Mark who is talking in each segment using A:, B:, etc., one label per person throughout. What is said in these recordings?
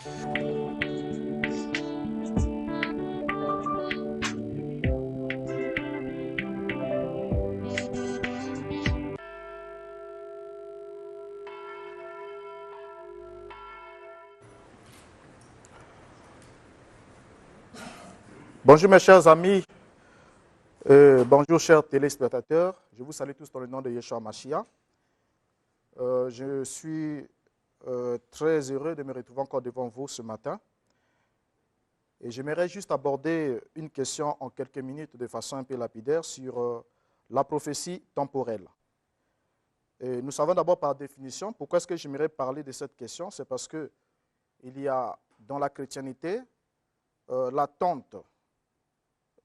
A: Bonjour mes chers amis, bonjour chers téléspectateurs, je vous salue tous dans le nom de Yeshua Mashiach. Je suis très heureux de me retrouver encore devant vous ce matin et j'aimerais juste aborder une question en quelques minutes de façon un peu lapidaire sur la prophétie temporelle. Et nous savons d'abord par définition, pourquoi est-ce que j'aimerais parler de cette question? C'est parce qu'il y a dans la chrétienté l'attente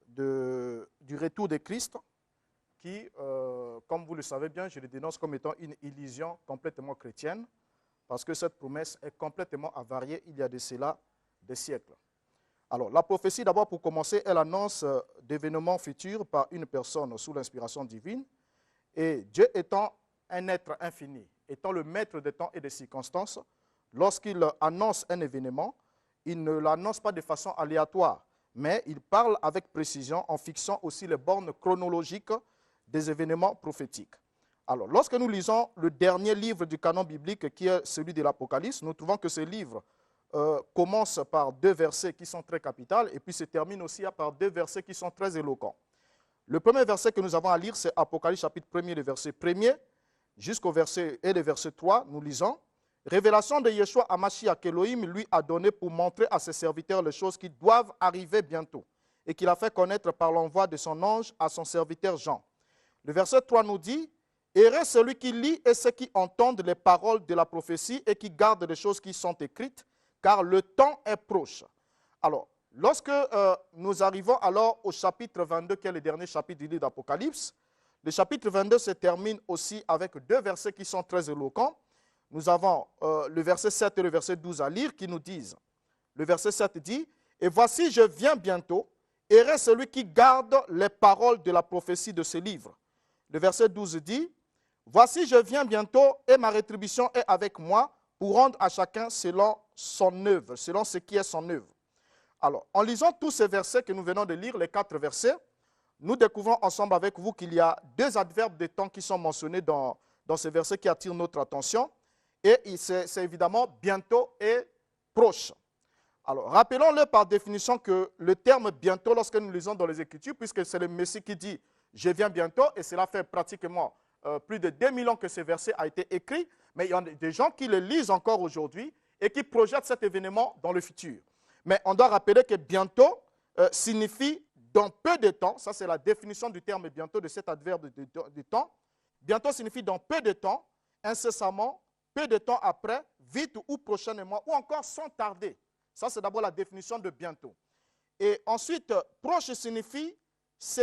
A: du retour de Christ qui, comme vous le savez bien, je le dénonce comme étant une illusion complètement chrétienne parce que cette promesse est complètement avariée il y a de cela des siècles. Alors, la prophétie, d'abord pour commencer, elle annonce d'événements futurs par une personne sous l'inspiration divine et Dieu étant un être infini, étant le maître des temps et des circonstances, lorsqu'il annonce un événement, il ne l'annonce pas de façon aléatoire, mais il parle avec précision en fixant aussi les bornes chronologiques des événements prophétiques. Alors, lorsque nous lisons le dernier livre du canon biblique, qui est celui de l'Apocalypse, nous trouvons que ce livre commence par 2 versets qui sont très capitaux et puis se termine aussi par 2 versets qui sont très éloquents. Le premier verset que nous avons à lire, c'est Apocalypse chapitre 1er, le verset 1er, jusqu'au verset, et le verset 3, nous lisons. Révélation de Yeshua à Mashiach qu'Elohim lui a donné pour montrer à ses serviteurs les choses qui doivent arriver bientôt et qu'il a fait connaître par l'envoi de son ange à son serviteur Jean. Le verset 3 nous dit « Heureux celui qui lit et ceux qui entendent les paroles de la prophétie et qui gardent les choses qui sont écrites, car le temps est proche. » Alors, lorsque nous arrivons alors au chapitre 22, qui est le dernier chapitre du livre d'Apocalypse, le chapitre 22 se termine aussi avec 2 versets qui sont très éloquents. Nous avons le verset 7 et le verset 12 à lire qui nous disent, le verset 7 dit, « Et voici, je viens bientôt, heureux celui qui garde les paroles de la prophétie de ce livre. » Le verset 12 dit, « Voici, je viens bientôt et ma rétribution est avec moi pour rendre à chacun selon son œuvre, selon ce qui est son œuvre. » Alors, en lisant tous ces versets que nous venons de lire, les 4 versets, nous découvrons ensemble avec vous qu'il y a 2 adverbes de temps qui sont mentionnés dans ces versets qui attirent notre attention. Et c'est évidemment bientôt et proche. Alors, rappelons-le par définition que le terme bientôt, lorsque nous lisons dans les Écritures, puisque c'est le Messie qui dit « je viens bientôt », et cela fait pratiquement plus de 2000 ans que ce verset a été écrit, mais il y a des gens qui le lisent encore aujourd'hui et qui projettent cet événement dans le futur. Mais on doit rappeler que bientôt signifie dans peu de temps, ça c'est la définition du terme bientôt, de cet adverbe de temps. Bientôt signifie dans peu de temps, incessamment, peu de temps après, vite ou prochainement, ou encore sans tarder. Ça, c'est d'abord la définition de bientôt. Et ensuite, proche signifie ce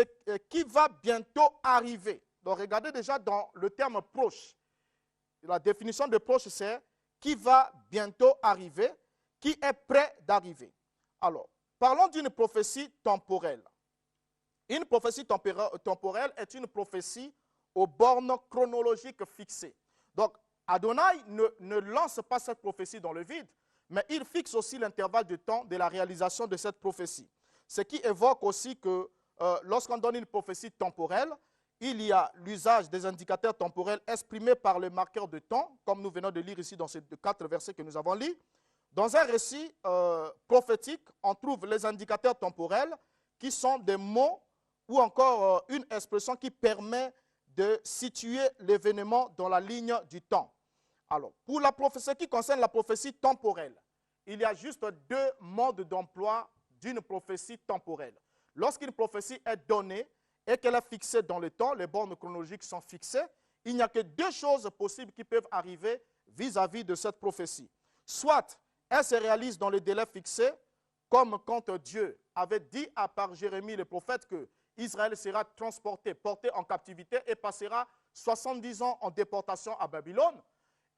A: qui va bientôt arriver. Donc, regardez déjà dans le terme proche. La définition de proche, c'est qui va bientôt arriver, qui est prêt d'arriver. Alors, parlons d'une prophétie temporelle. Une prophétie temporelle est une prophétie aux bornes chronologiques fixées. Donc, Adonai ne lance pas cette prophétie dans le vide, mais il fixe aussi l'intervalle de temps de la réalisation de cette prophétie. Ce qui évoque aussi que lorsqu'on donne une prophétie temporelle, il y a l'usage des indicateurs temporels exprimés par le marqueur de temps, comme nous venons de lire ici dans ces 4 versets que nous avons lus. Dans un récit prophétique, on trouve les indicateurs temporels qui sont des mots ou encore une expression qui permet de situer l'événement dans la ligne du temps. Alors, pour la prophétie qui concerne la prophétie temporelle, il y a juste 2 modes d'emploi d'une prophétie temporelle. Lorsqu'une prophétie est donnée et qu'elle est fixée dans le temps, les bornes chronologiques sont fixées, il n'y a que 2 choses possibles qui peuvent arriver vis-à-vis de cette prophétie. Soit elle se réalise dans le délai fixé, comme quand Dieu avait dit par Jérémie le prophète que Israël sera transporté, porté en captivité et passera 70 ans en déportation à Babylone.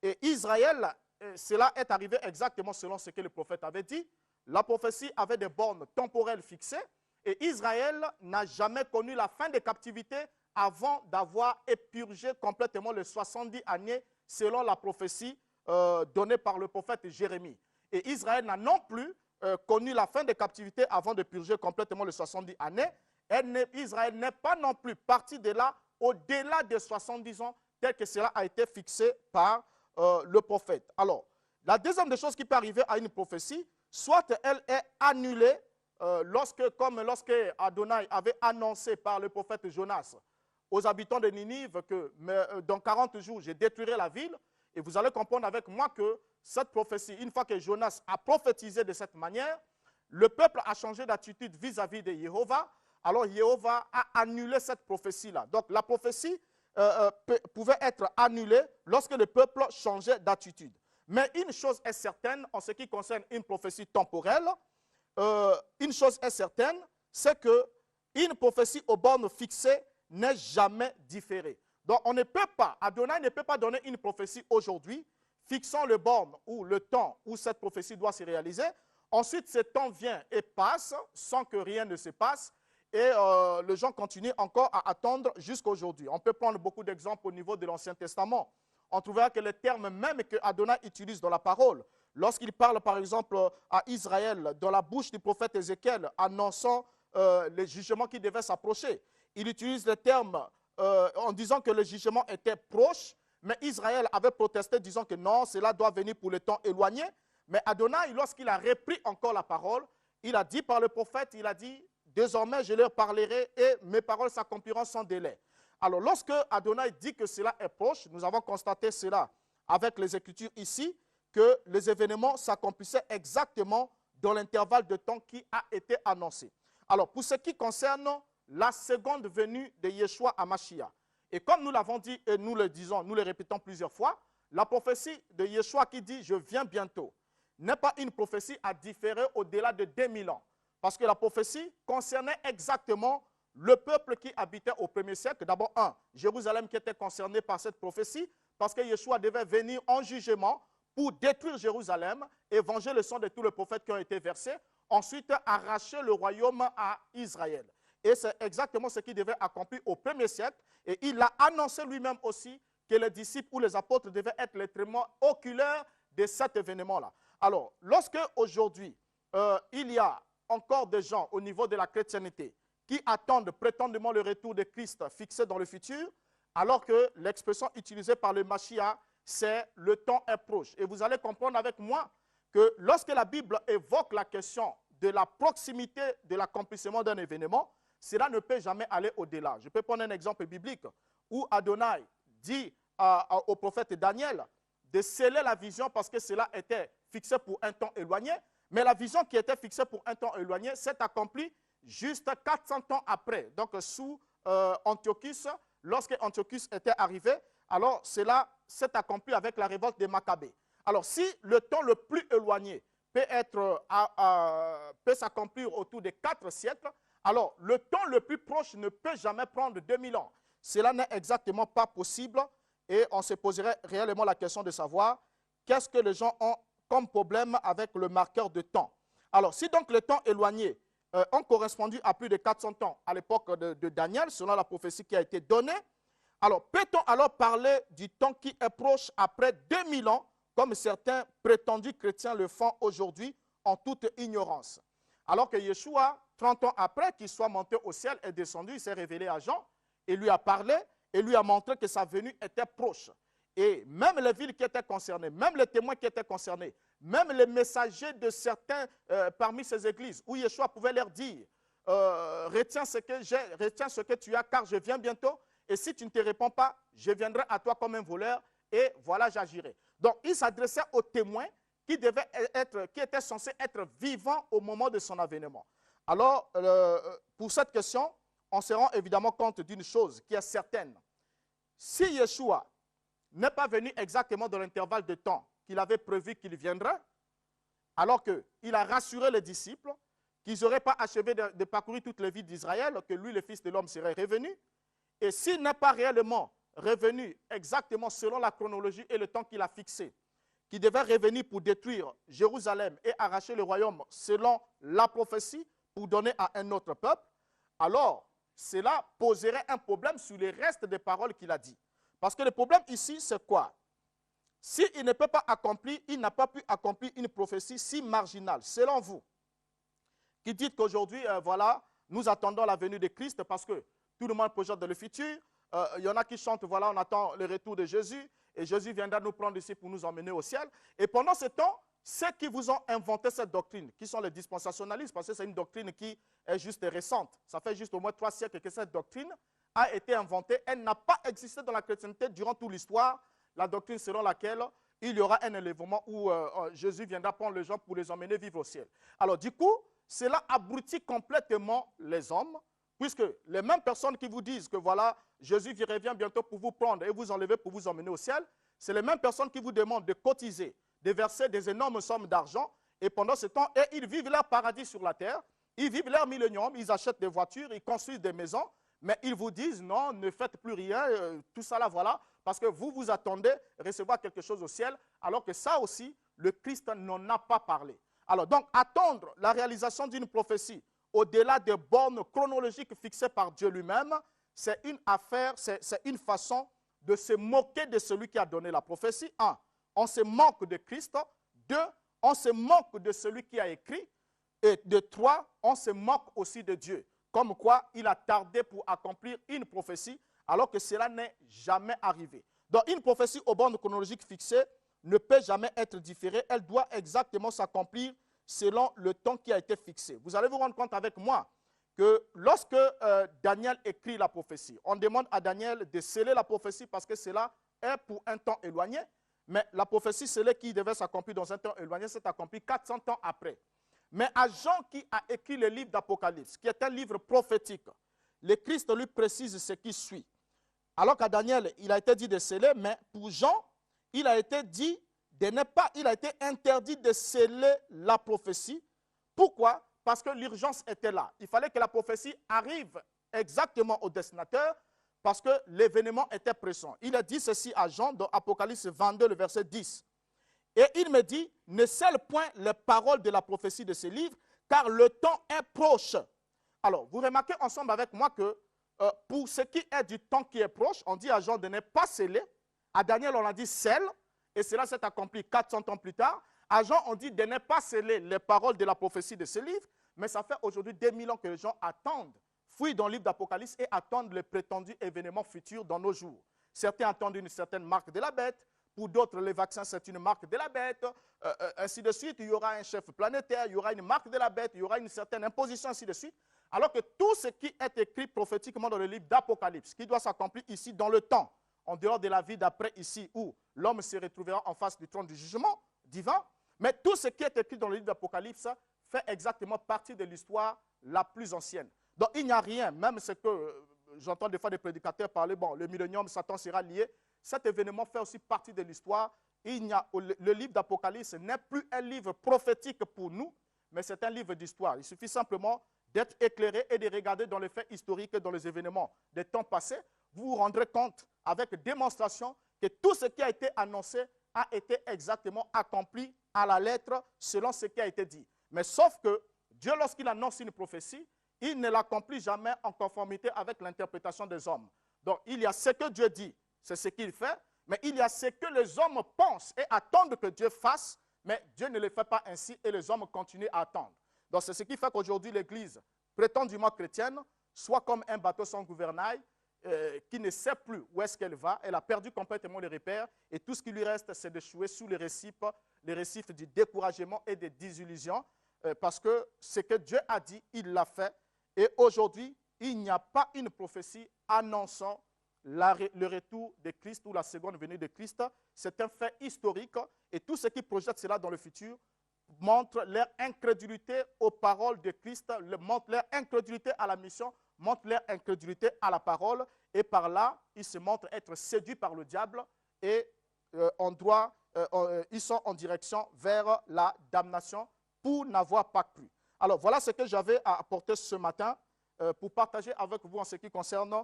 A: Et Israël, cela est arrivé exactement selon ce que le prophète avait dit. La prophétie avait des bornes temporelles fixées et Israël n'a jamais connu la fin des captivités avant d'avoir épurgé complètement les 70 années selon la prophétie donnée par le prophète Jérémie. Et Israël n'a non plus connu la fin des captivités avant de purger complètement les 70 années. Israël n'est pas non plus parti de là au-delà des 70 ans, tel que cela a été fixé par le prophète. Alors, la deuxième des choses qui peut arriver à une prophétie, soit elle est annulée, comme lorsque Adonai avait annoncé par le prophète Jonas aux habitants de Ninive que dans 40 jours, je détruirai la ville. Et vous allez comprendre avec moi que cette prophétie, une fois que Jonas a prophétisé de cette manière, le peuple a changé d'attitude vis-à-vis de Jéhovah. Alors Jéhovah a annulé cette prophétie-là. Donc la prophétie pouvait être annulée lorsque le peuple changeait d'attitude. Mais une chose est certaine en ce qui concerne une prophétie temporelle, une chose est certaine, c'est qu'une prophétie aux bornes fixées n'est jamais différée. Donc on ne peut pas, Adonai ne peut pas donner une prophétie aujourd'hui, fixant le borne ou le temps où cette prophétie doit se réaliser. Ensuite, ce temps vient et passe sans que rien ne se passe. Et les gens continuent encore à attendre jusqu'à aujourd'hui. On peut prendre beaucoup d'exemples au niveau de l'Ancien Testament. On trouvera que les termes même que Adonai utilise dans la parole, lorsqu'il parle par exemple à Israël, dans la bouche du prophète Ézéchiel, annonçant les jugements qui devaient s'approcher, il utilise les termes en disant que le jugement était proche, mais Israël avait protesté disant que non, cela doit venir pour le temps éloigné. Mais Adonai, lorsqu'il a repris encore la parole, il a dit par le prophète, il a dit, désormais je leur parlerai et mes paroles s'accompliront sans délai. Alors lorsque Adonai dit que cela est proche, nous avons constaté cela avec les Écritures ici, que les événements s'accomplissaient exactement dans l'intervalle de temps qui a été annoncé. Alors pour ce qui concerne la seconde venue de Yeshua à Mashiach, et comme nous l'avons dit et nous le disons, nous le répétons plusieurs fois, la prophétie de Yeshua qui dit « je viens bientôt » n'est pas une prophétie à différer au-delà de 2000 ans. Parce que la prophétie concernait exactement le peuple qui habitait au 1er siècle. D'abord, Jérusalem qui était concerné par cette prophétie, parce que Yeshua devait venir en jugement pour détruire Jérusalem et venger le sang de tous les prophètes qui ont été versés. Ensuite, arracher le royaume à Israël. Et c'est exactement ce qui devait accomplir au 1er siècle. Et il a annoncé lui-même aussi que les disciples ou les apôtres devaient être les témoins oculaires de cet événement-là. Alors, lorsque aujourd'hui, il y a encore des gens au niveau de la chrétienté qui attendent prétendument le retour de Christ fixé dans le futur, alors que l'expression utilisée par le Mashiach, c'est « le temps est proche ». Et vous allez comprendre avec moi que lorsque la Bible évoque la question de la proximité de l'accomplissement d'un événement, cela ne peut jamais aller au-delà. Je peux prendre un exemple biblique où Adonai dit au prophète Daniel de sceller la vision parce que cela était fixé pour un temps éloigné, mais la vision qui était fixée pour un temps éloigné s'est accomplie juste 400 ans après, donc sous Antiochus, lorsque Antiochus était arrivé, alors cela s'est accompli avec la révolte des Maccabées. Alors si le temps le plus éloigné peut s'accomplir autour de 4 siècles, alors le temps le plus proche ne peut jamais prendre 2000 ans. Cela n'est exactement pas possible et on se poserait réellement la question de savoir qu'est-ce que les gens ont comme problème avec le marqueur de temps. Alors si donc le temps éloigné ont correspondu à plus de 400 ans à l'époque de Daniel, selon la prophétie qui a été donnée, alors peut-on alors parler du temps qui est proche après 2000 ans, comme certains prétendus chrétiens le font aujourd'hui en toute ignorance? Alors que Yeshua, 30 ans après qu'il soit monté au ciel, est descendu, il s'est révélé à Jean et lui a parlé et lui a montré que sa venue était proche. Et même les villes qui étaient concernées, même les témoins qui étaient concernés, même les messagers de certains parmi ces églises, où Yeshua pouvait leur dire retiens ce que j'ai, retiens ce que tu as, car je viens bientôt, et si tu ne te réponds pas, je viendrai à toi comme un voleur, et voilà, j'agirai. Donc, il s'adressait aux témoins qui étaient censés être vivants au moment de son avènement. Alors, pour cette question, on se rend évidemment compte d'une chose qui est certaine. Si Yeshua n'est pas venu exactement dans l'intervalle de temps qu'il avait prévu qu'il viendrait, alors qu'il a rassuré les disciples qu'ils n'auraient pas achevé de parcourir toutes les villes d'Israël, que lui, le Fils de l'homme, serait revenu. Et s'il n'est pas réellement revenu exactement selon la chronologie et le temps qu'il a fixé, qu'il devait revenir pour détruire Jérusalem et arracher le royaume selon la prophétie pour donner à un autre peuple, alors cela poserait un problème sur le reste des paroles qu'il a dit. Parce que le problème ici, c'est quoi? s'il ne peut pas accomplir, il n'a pas pu accomplir une prophétie si marginale, selon vous, qui dites qu'aujourd'hui, voilà, nous attendons la venue de Christ parce que tout le monde projette dans le futur. Il y en a qui chantent, voilà, on attend le retour de Jésus et Jésus viendra nous prendre ici pour nous emmener au ciel. Et pendant ce temps, ceux qui vous ont inventé cette doctrine, qui sont les dispensationalistes, parce que c'est une doctrine qui est juste récente, ça fait juste au moins 3 siècles que cette doctrine a été inventée. Elle n'a pas existé dans la chrétienté durant toute l'histoire, la doctrine selon laquelle il y aura un enlèvement où Jésus viendra prendre les gens pour les emmener vivre au ciel. Alors du coup, cela abrutit complètement les hommes, puisque les mêmes personnes qui vous disent que voilà, Jésus revient bientôt pour vous prendre et vous enlever pour vous emmener au ciel, c'est les mêmes personnes qui vous demandent de cotiser, de verser des énormes sommes d'argent, et pendant ce temps, ils vivent leur paradis sur la terre, ils vivent leur millénium, ils achètent des voitures, ils construisent des maisons, mais ils vous disent non, ne faites plus rien, tout ça là, voilà, parce que vous vous attendez recevoir quelque chose au ciel, alors que ça aussi, le Christ n'en a pas parlé. Alors donc, attendre la réalisation d'une prophétie au-delà des bornes chronologiques fixées par Dieu lui-même, c'est une affaire, c'est une façon de se moquer de celui qui a donné la prophétie. 1. On se moque de Christ. 2. On se moque de celui qui a écrit. Et de 3. On se moque aussi de Dieu. Comme quoi, il a tardé pour accomplir une prophétie, alors que cela n'est jamais arrivé. Donc, une prophétie aux bornes chronologiques fixées ne peut jamais être différée. Elle doit exactement s'accomplir selon le temps qui a été fixé. Vous allez vous rendre compte avec moi que lorsque Daniel écrit la prophétie, on demande à Daniel de sceller la prophétie parce que cela est pour un temps éloigné, mais la prophétie scellée qui devait s'accomplir dans un temps éloigné s'est accomplie 400 ans après. Mais à Jean qui a écrit le livre d'Apocalypse, qui est un livre prophétique, le Christ lui précise ce qui suit. Alors qu'à Daniel, il a été dit de sceller, mais pour Jean, il a été dit de ne pas, il a été interdit de sceller la prophétie. Pourquoi? Parce que l'urgence était là. Il fallait que la prophétie arrive exactement au destinataire parce que l'événement était pressant. Il a dit ceci à Jean dans Apocalypse 22, le verset 10. Et il me dit, ne scelle point les paroles de la prophétie de ce livre, car le temps est proche. Alors, vous remarquez ensemble avec moi que pour ce qui est du temps qui est proche, on dit à Jean de ne pas sceller. À Daniel, on a dit scelle. Et cela s'est accompli 400 ans plus tard. À Jean, on dit de ne pas sceller les paroles de la prophétie de ce livre, mais ça fait aujourd'hui 2000 ans que les gens attendent, fouillent dans le livre d'Apocalypse et attendent les prétendus événements futurs dans nos jours. Certains attendent une certaine marque de la bête, pour d'autres, les vaccins, c'est une marque de la bête, ainsi de suite. Il y aura un chef planétaire, il y aura une marque de la bête, il y aura une certaine imposition, ainsi de suite. Alors que tout ce qui est écrit prophétiquement dans le livre d'Apocalypse, qui doit s'accomplir ici dans le temps, en dehors de la vie d'après ici, où l'homme se retrouvera en face du trône du jugement divin. Mais tout ce qui est écrit dans le livre d'Apocalypse fait exactement partie de l'histoire la plus ancienne. Donc il n'y a rien, même ce que j'entends des fois des prédicateurs parler, bon, le millénium, Satan sera lié. Cet événement fait aussi partie de l'histoire. Le livre d'Apocalypse n'est plus un livre prophétique pour nous, mais c'est un livre d'histoire. Il suffit simplement d'être éclairé et de regarder dans les faits historiques et dans les événements des temps passés. Vous vous rendrez compte avec démonstration que tout ce qui a été annoncé a été exactement accompli à la lettre selon ce qui a été dit. Mais sauf que Dieu, lorsqu'il annonce une prophétie, il ne l'accomplit jamais en conformité avec l'interprétation des hommes. Donc, il y a ce que Dieu dit, c'est ce qu'il fait, mais il y a ce que les hommes pensent et attendent que Dieu fasse, mais Dieu ne le fait pas ainsi et les hommes continuent à attendre. Donc, c'est ce qui fait qu'aujourd'hui, l'Église, prétendument chrétienne, soit comme un bateau sans gouvernail, qui ne sait plus où est-ce qu'elle va. Elle a perdu complètement les repères et tout ce qui lui reste, c'est d'échouer sous les récifs du découragement et des désillusions, parce que ce que Dieu a dit, il l'a fait. Et aujourd'hui, il n'y a pas une prophétie annonçant le retour de Christ ou la seconde venue de Christ. C'est un fait historique et tout ce qui projette cela dans le futur montre leur incrédulité aux paroles de Christ, montre leur incrédulité à la mission, montre leur incrédulité à la parole, et par là, ils se montrent être séduits par le diable et ils sont en direction vers la damnation pour n'avoir pas cru. Alors, voilà ce que j'avais à apporter ce matin pour partager avec vous en ce qui concerne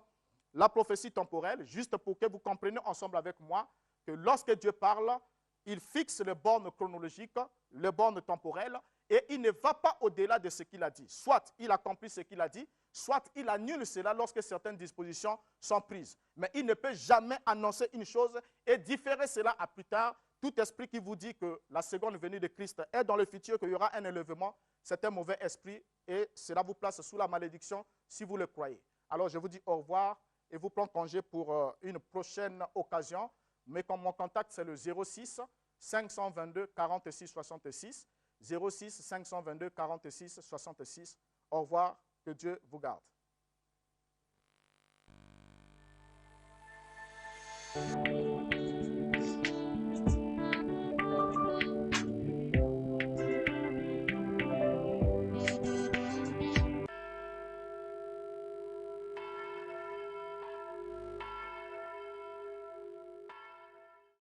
A: la prophétie temporelle, juste pour que vous compreniez ensemble avec moi que lorsque Dieu parle, il fixe les bornes chronologiques, les bornes temporelles, et il ne va pas au-delà de ce qu'il a dit. Soit il accomplit ce qu'il a dit, soit il annule cela lorsque certaines dispositions sont prises. Mais il ne peut jamais annoncer une chose et différer cela à plus tard, Tout esprit qui vous dit que la seconde venue de Christ est dans le futur, qu'il y aura un enlèvement, c'est un mauvais esprit et cela vous place sous la malédiction si vous le croyez. Alors je vous dis au revoir et vous prends congé pour une prochaine occasion. Mais comme mon contact, c'est le 06 522 46 66. 06 522 46 66. Au revoir, que Dieu vous garde.